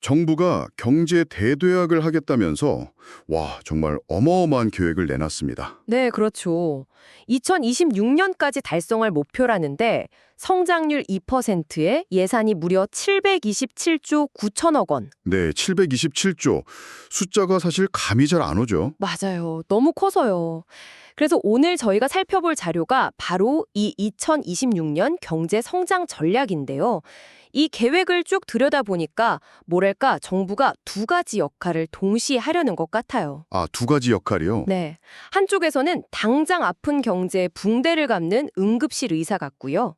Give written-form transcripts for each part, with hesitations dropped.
정부가 경제 대도약을 하겠다면서 와, 정말 어마어마한 계획을 내놨습니다. 네, 그렇죠. 2026년까지 달성할 목표라는데 성장률 2%에 예산이 무려 727조 9천억 원. 네, 727조. 숫자가 사실 감이 잘 안 오죠. 맞아요. 너무 커서요. 그래서 오늘 저희가 살펴볼 자료가 바로 이 2026년 경제 성장 전략인데요. 이 계획을 쭉 들여다보니까 뭐랄까 정부가 두 가지 역할을 동시에 하려는 것 같아요. 아, 두 가지 역할이요? 네. 한쪽에서는 당장 아픈 경제의 붕대를 감는 응급실 의사 같고요.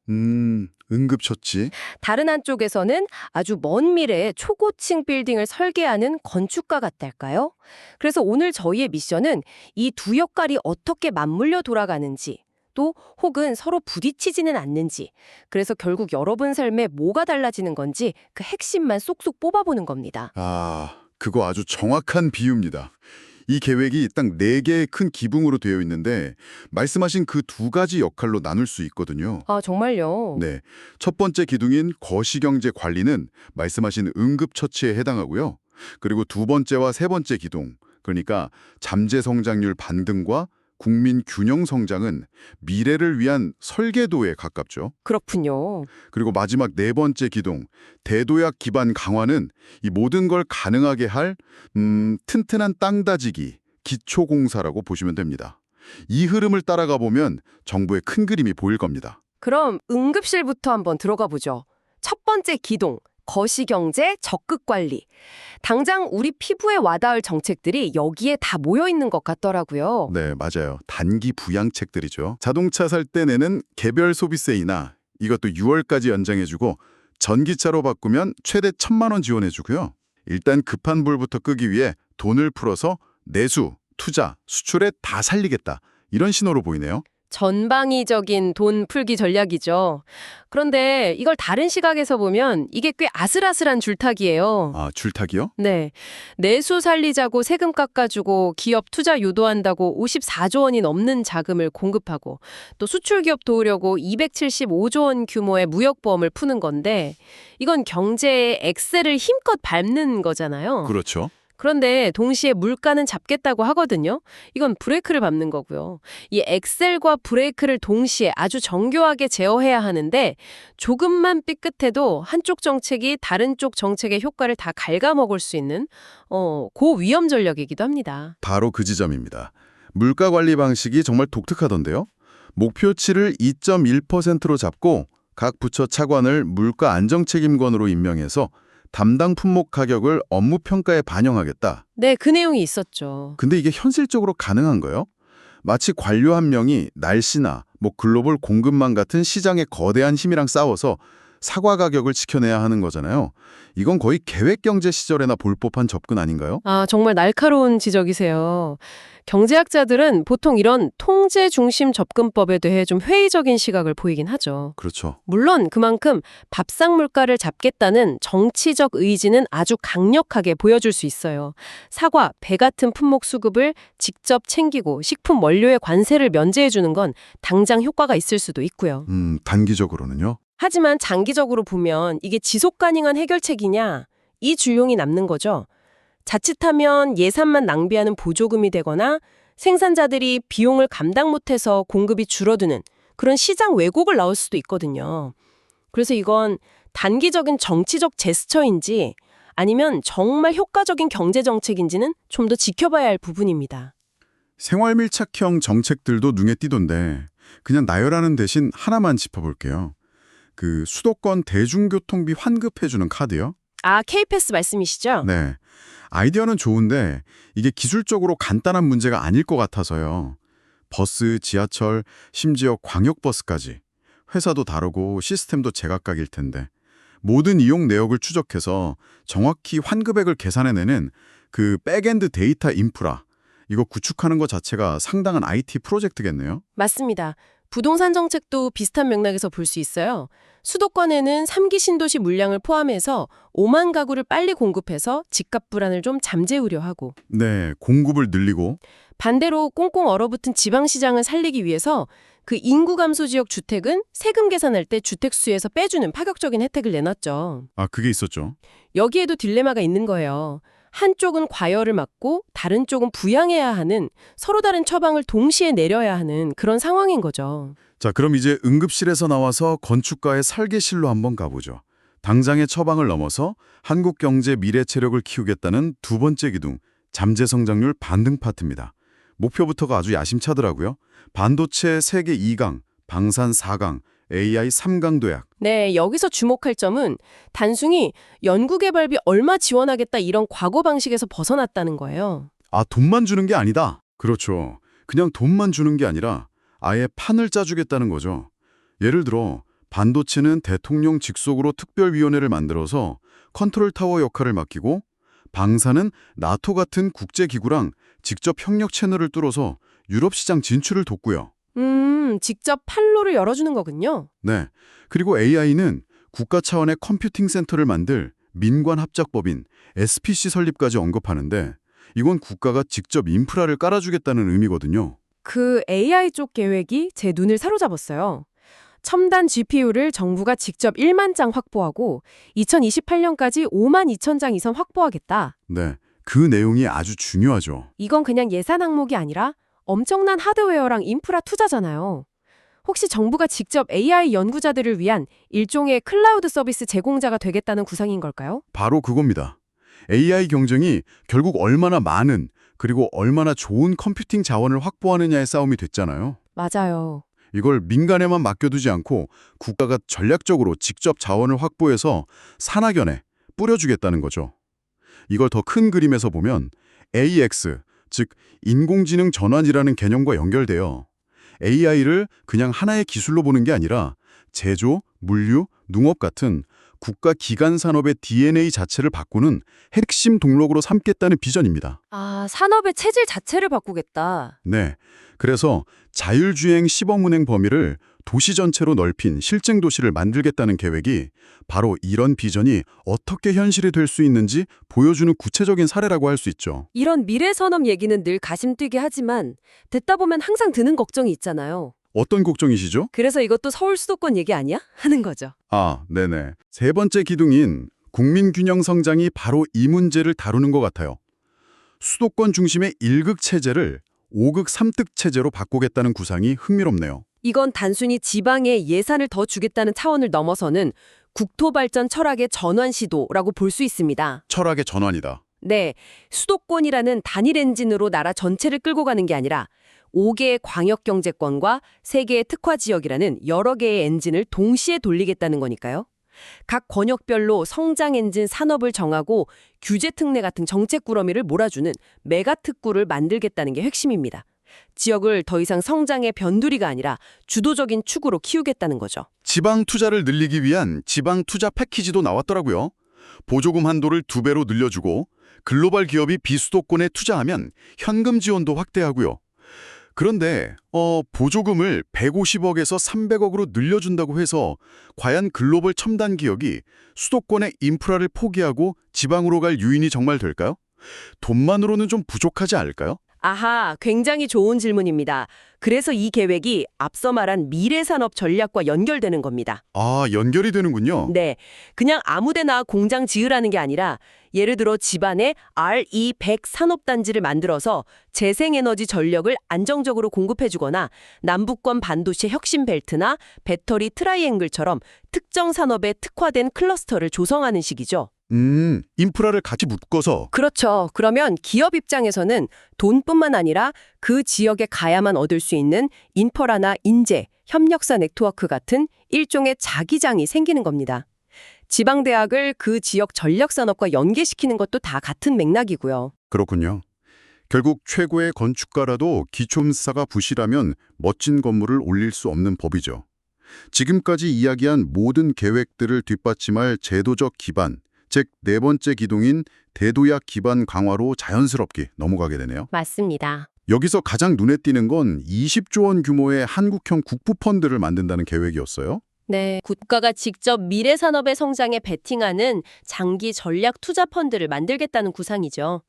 응급처치. 다른 한쪽에서는 아주 먼 미래에 초고층 빌딩을 설계하는 건축가 같달까요? 그래서 오늘 저희의 미션은 이 두 역할이 어떻게 맞물려 돌아가는지, 또 혹은 서로 부딪히지는 않는지, 그래서 결국 여러분 삶에 뭐가 달라지는 건지 그 핵심만 쏙쏙 뽑아보는 겁니다. 아, 그거 아주 정확한 비유입니다. 이 계획이 딱 4개의 큰 기붕으로 되어 있는데 말씀하신 그 두 가지 역할로 나눌 수 있거든요. 아, 정말요? 네, 첫 번째 기둥인 거시경제 관리는 말씀하신 응급처치에 해당하고요. 그리고 두 번째와 세 번째 기둥, 그러니까 잠재 성장률 반등과 국민 균형 성장은 미래를 위한 설계도에 가깝죠. 그렇군요. 그리고 마지막 네 번째 기둥, 대도약 기반 강화는 이 모든 걸 가능하게 할 튼튼한 땅 다지기, 기초공사라고 보시면 됩니다. 이 흐름을 따라가 보면 정부의 큰 그림이 보일 겁니다. 그럼 응급실부터 한번 들어가 보죠. 첫 번째 기동, 거시경제 적극관리. 당장 우리 피부에 와닿을 정책들이 여기에 다 모여 있는 것 같더라고요. 네, 맞아요. 단기 부양책들이죠. 자동차 살 때 내는 개별 소비세이나 이것도 6월까지 연장해주고 전기차로 바꾸면 최대 1,000만 원 지원해주고요. 일단 급한 불부터 끄기 위해 돈을 풀어서 내수, 투자, 수출에 다 살리겠다. 이런 신호로 보이네요. 전방위적인 돈 풀기 전략이죠. 그런데 이걸 다른 시각에서 보면 이게 꽤 아슬아슬한 줄타기예요. 아, 줄타기요? 네. 내수 살리자고 세금 깎아주고 기업 투자 유도한다고 54조 원이 넘는 자금을 공급하고 또 수출 기업 도우려고 275조 원 규모의 무역보험을 푸는 건데 이건 경제의 엑셀을 힘껏 밟는 거잖아요. 그렇죠. 그런데 동시에 물가는 잡겠다고 하거든요. 이건 브레이크를 밟는 거고요. 이 엑셀과 브레이크를 동시에 아주 정교하게 제어해야 하는데 조금만 삐끗해도 한쪽 정책이 다른 쪽 정책의 효과를 다 갉아먹을 수 있는 고위험 전략이기도 합니다. 바로 그 지점입니다. 물가 관리 방식이 정말 독특하던데요. 목표치를 2.1%로 잡고 각 부처 차관을 물가 안정책임관으로 임명해서 담당 품목 가격을 업무 평가에 반영하겠다. 네, 그 내용이 있었죠. 근데 이게 현실적으로 가능한 거예요? 마치 관료 한 명이 날씨나 글로벌 공급망 같은 시장의 거대한 힘이랑 싸워서 사과 가격을 지켜내야 하는 거잖아요. 이건 거의 계획경제 시절에나 볼 법한 접근 아닌가요? 아, 정말 날카로운 지적이세요. 경제학자들은 보통 이런 통제 중심 접근법에 대해 좀 회의적인 시각을 보이긴 하죠. 그렇죠. 물론 그만큼 밥상 물가를 잡겠다는 정치적 의지는 아주 강력하게 보여줄 수 있어요. 사과, 배 같은 품목 수급을 직접 챙기고 식품 원료의 관세를 면제해주는 건 당장 효과가 있을 수도 있고요. 단기적으로는요? 하지만 장기적으로 보면 이게 지속 가능한 해결책이냐? 이 줄용이 남는 거죠. 자칫하면 예산만 낭비하는 보조금이 되거나 생산자들이 비용을 감당 못해서 공급이 줄어드는 그런 시장 왜곡을 낳을 수도 있거든요. 그래서 이건 단기적인 정치적 제스처인지 아니면 정말 효과적인 경제 정책인지는 좀 더 지켜봐야 할 부분입니다. 생활 밀착형 정책들도 눈에 띄던데 그냥 나열하는 대신 하나만 짚어볼게요. 그 수도권 대중교통비 환급해주는 카드요? 아, K-패스 말씀이시죠? 네. 아이디어는 좋은데 이게 기술적으로 간단한 문제가 아닐 것 같아서요. 버스, 지하철, 심지어 광역버스까지. 회사도 다르고 시스템도 제각각일 텐데 모든 이용 내역을 추적해서 정확히 환급액을 계산해내는 그 백엔드 데이터 인프라, 이거 구축하는 것 자체가 상당한 IT 프로젝트겠네요. 맞습니다. 부동산 정책도 비슷한 맥락에서 볼 수 있어요. 수도권에는 3기 신도시 물량을 포함해서 5만 가구를 빨리 공급해서 집값 불안을 좀 잠재우려 하고 네, 공급을 늘리고 반대로 꽁꽁 얼어붙은 지방시장을 살리기 위해서 그 인구 감소 지역 주택은 세금 계산할 때 주택수에서 빼주는 파격적인 혜택을 내놨죠. 아, 그게 있었죠. 여기에도 딜레마가 있는 거예요. 한쪽은 과열을 막고 다른 쪽은 부양해야 하는, 서로 다른 처방을 동시에 내려야 하는 그런 상황인 거죠. 자, 그럼 이제 응급실에서 나와서 건축가의 살개실로 한번 가보죠. 당장의 처방을 넘어서 한국 경제 미래 체력을 키우겠다는 두 번째 기둥, 잠재 성장률 반등 파트입니다. 목표부터가 아주 야심차더라고요. 반도체 세계 2강, 방산 4강, AI 3강 도약. 네, 여기서 주목할 점은 단순히 연구개발비 얼마 지원하겠다 이런 과거 방식에서 벗어났다는 거예요. 아, 돈만 주는 게 아니다. 그렇죠. 그냥 돈만 주는 게 아니라 아예 판을 짜주겠다는 거죠. 예를 들어 반도체는 대통령 직속으로 특별위원회를 만들어서 컨트롤 타워 역할을 맡기고, 방사는 나토 같은 국제기구랑 직접 협력 채널을 뚫어서 유럽 시장 진출을 돕고요. 직접 판로를 열어주는 거군요. 네. 그리고 AI는 국가 차원의 컴퓨팅 센터를 만들 민관합작법인 SPC 설립까지 언급하는데, 이건 국가가 직접 인프라를 깔아주겠다는 의미거든요. 그 AI 쪽 계획이 제 눈을 사로잡았어요. 첨단 GPU를 정부가 직접 1만 장 확보하고 2028년까지 5만 2천 장 이상 확보하겠다. 네. 그 내용이 아주 중요하죠. 이건 그냥 예산 항목이 아니라 엄청난 하드웨어랑 인프라 투자잖아요. 혹시 정부가 직접 AI 연구자들을 위한 일종의 클라우드 서비스 제공자가 되겠다는 구상인 걸까요? 바로 그겁니다. AI 경쟁이 결국 얼마나 많은, 그리고 얼마나 좋은 컴퓨팅 자원을 확보하느냐의 싸움이 됐잖아요. 맞아요. 이걸 민간에만 맡겨두지 않고 국가가 전략적으로 직접 자원을 확보해서 산학연에 뿌려주겠다는 거죠. 이걸 더 큰 그림에서 보면 AX, 즉 인공지능 전환이라는 개념과 연결돼요. AI를 그냥 하나의 기술로 보는 게 아니라 제조, 물류, 농업 같은 국가 기간 산업의 DNA 자체를 바꾸는 핵심 동력으로 삼겠다는 비전입니다. 아, 산업의 체질 자체를 바꾸겠다. 네. 그래서 자율주행 시범운행 범위를 도시 전체로 넓힌 실증 도시를 만들겠다는 계획이 바로 이런 비전이 어떻게 현실이 될 수 있는지 보여주는 구체적인 사례라고 할 수 있죠. 이런 미래 산업 얘기는 늘 가심뛰게 하지만 듣다 보면 항상 드는 걱정이 있잖아요. 어떤 걱정이시죠? 그래서 이것도 서울 수도권 얘기 아니야? 하는 거죠. 아, 네네. 세 번째 기둥인 국민균형 성장이 바로 이 문제를 다루는 것 같아요. 수도권 중심의 1극 체제를 5극 3득 체제로 바꾸겠다는 구상이 흥미롭네요. 이건 단순히 지방에 예산을 더 주겠다는 차원을 넘어서는 국토발전 철학의 전환 시도라고 볼 수 있습니다. 철학의 전환이다. 네, 수도권이라는 단일 엔진으로 나라 전체를 끌고 가는 게 아니라 5개의 광역경제권과 3개의 특화지역이라는 여러 개의 엔진을 동시에 돌리겠다는 거니까요. 각 권역별로 성장 엔진 산업을 정하고 규제 특례 같은 정책 꾸러미를 몰아주는 메가 특구를 만들겠다는 게 핵심입니다. 지역을 더 이상 성장의 변두리가 아니라 주도적인 축으로 키우겠다는 거죠. 지방 투자를 늘리기 위한 지방 투자 패키지도 나왔더라고요. 보조금 한도를 2배로 늘려주고 글로벌 기업이 비수도권에 투자하면 현금 지원도 확대하고요. 그런데 보조금을 150억에서 300억으로 늘려준다고 해서 과연 글로벌 첨단 기업이 수도권의 인프라를 포기하고 지방으로 갈 유인이 정말 될까요? 돈만으로는 좀 부족하지 않을까요? 아하, 굉장히 좋은 질문입니다. 그래서 이 계획이 앞서 말한 미래산업 전략과 연결되는 겁니다. 아, 연결이 되는군요. 네, 그냥 아무데나 공장 지으라는 게 아니라 예를 들어 집안에 RE100 산업단지를 만들어서 재생에너지 전력을 안정적으로 공급해주거나 남북권 반도체 혁신 벨트나 배터리 트라이앵글처럼 특정 산업에 특화된 클러스터를 조성하는 식이죠. 인프라를 같이 묶어서. 그렇죠. 그러면 기업 입장에서는 돈뿐만 아니라 그 지역에 가야만 얻을 수 있는 인프라나 인재, 협력사 네트워크 같은 일종의 자기장이 생기는 겁니다. 지방대학을 그 지역 전력산업과 연계시키는 것도 다 같은 맥락이고요. 그렇군요. 결국 최고의 건축가라도 기초인사가 부실하면 멋진 건물을 올릴 수 없는 법이죠. 지금까지 이야기한 모든 계획들을 뒷받침할 제도적 기반, 즉 네 번째 기둥인 대도약 기반 강화로 자연스럽게 넘어가게 되네요. 맞습니다. 여기서 가장 눈에 띄는 건 20조 원 규모의 한국형 국부펀드를 만든다는 계획이었어요. 네, 국가가 직접 미래 산업의 성장에 베팅하는 장기 전략 투자 펀드를 만들겠다는 구상이죠.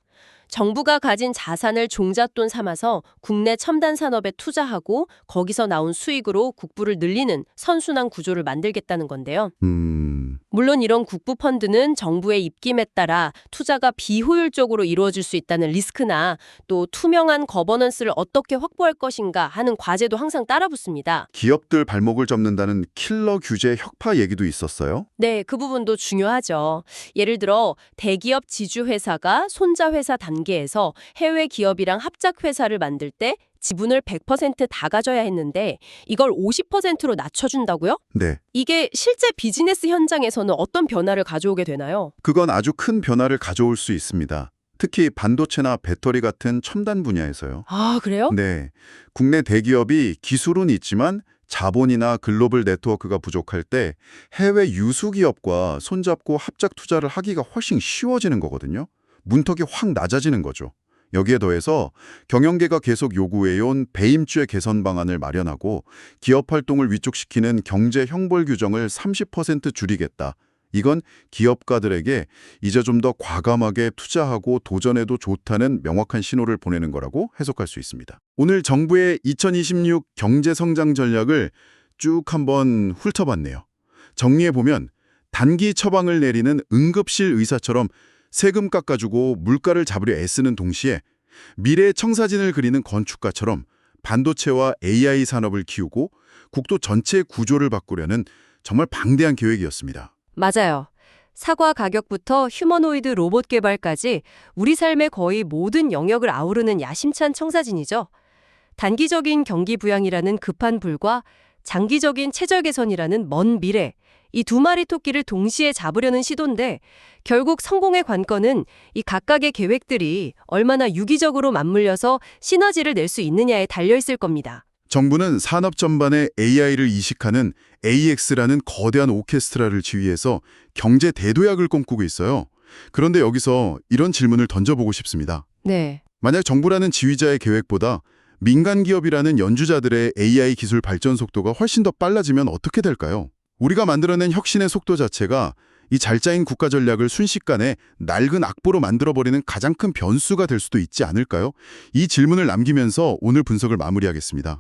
정부가 가진 자산을 종잣돈 삼아서 국내 첨단 산업에 투자하고 거기서 나온 수익으로 국부를 늘리는 선순환 구조를 만들겠다는 건데요. 물론 이런 국부 펀드는 정부의 입김에 따라 투자가 비효율적으로 이루어질 수 있다는 리스크나 또 투명한 거버넌스를 어떻게 확보할 것인가 하는 과제도 항상 따라붙습니다. 기업들 발목을 접는다는 킬러 규제 혁파 얘기도 있었어요. 네, 그 부분도 중요하죠. 예를 들어 대기업 지주회사가 손자회사 단계에서 해외 기업이랑 합작회사를 만들 때 지분을 100%다 가져야 했는데 이걸 50%로 낮춰준다고요? 네, 이게 실제 비즈니스 현장에서는 어떤 변화를 가져오게 되나요? 그건 아주 큰 변화를 가져올 수 있습니다. 특히 반도체나 배터리 같은 첨단 분야에서요. 아, 그래요? 네, 국내 대기업이 기술은 있지만 자본이나 글로벌 네트워크가 부족할 때 해외 유수 기업과 손잡고 합작 투자를 하기가 훨씬 쉬워지는 거거든요. 문턱이 확 낮아지는 거죠. 여기에 더해서 경영계가 계속 요구해온 배임죄 개선 방안을 마련하고 기업 활동을 위축시키는 경제 형벌 규정을 30% 줄이겠다. 이건 기업가들에게 이제 좀 더 과감하게 투자하고 도전해도 좋다는 명확한 신호를 보내는 거라고 해석할 수 있습니다. 오늘 정부의 2026 경제성장 전략을 쭉 한번 훑어봤네요. 정리해보면 단기 처방을 내리는 응급실 의사처럼 세금 깎아주고 물가를 잡으려 애쓰는 동시에 미래의 청사진을 그리는 건축가처럼 반도체와 AI 산업을 키우고 국도 전체의 구조를 바꾸려는 정말 방대한 계획이었습니다. 맞아요. 사과 가격부터 휴머노이드 로봇 개발까지 우리 삶의 거의 모든 영역을 아우르는 야심찬 청사진이죠. 단기적인 경기 부양이라는 급한 불과 장기적인 체질 개선이라는 먼 미래, 이 두 마리 토끼를 동시에 잡으려는 시도인데 결국 성공의 관건은 이 각각의 계획들이 얼마나 유기적으로 맞물려서 시너지를 낼 수 있느냐에 달려있을 겁니다. 정부는 산업 전반에 AI를 이식하는 AX라는 거대한 오케스트라를 지휘해서 경제 대도약을 꿈꾸고 있어요. 그런데 여기서 이런 질문을 던져보고 싶습니다. 네. 만약 정부라는 지휘자의 계획보다 민간 기업이라는 연주자들의 AI 기술 발전 속도가 훨씬 더 빨라지면 어떻게 될까요? 우리가 만들어낸 혁신의 속도 자체가 이 잘 짜인 국가 전략을 순식간에 낡은 악보로 만들어버리는 가장 큰 변수가 될 수도 있지 않을까요? 이 질문을 남기면서 오늘 분석을 마무리하겠습니다.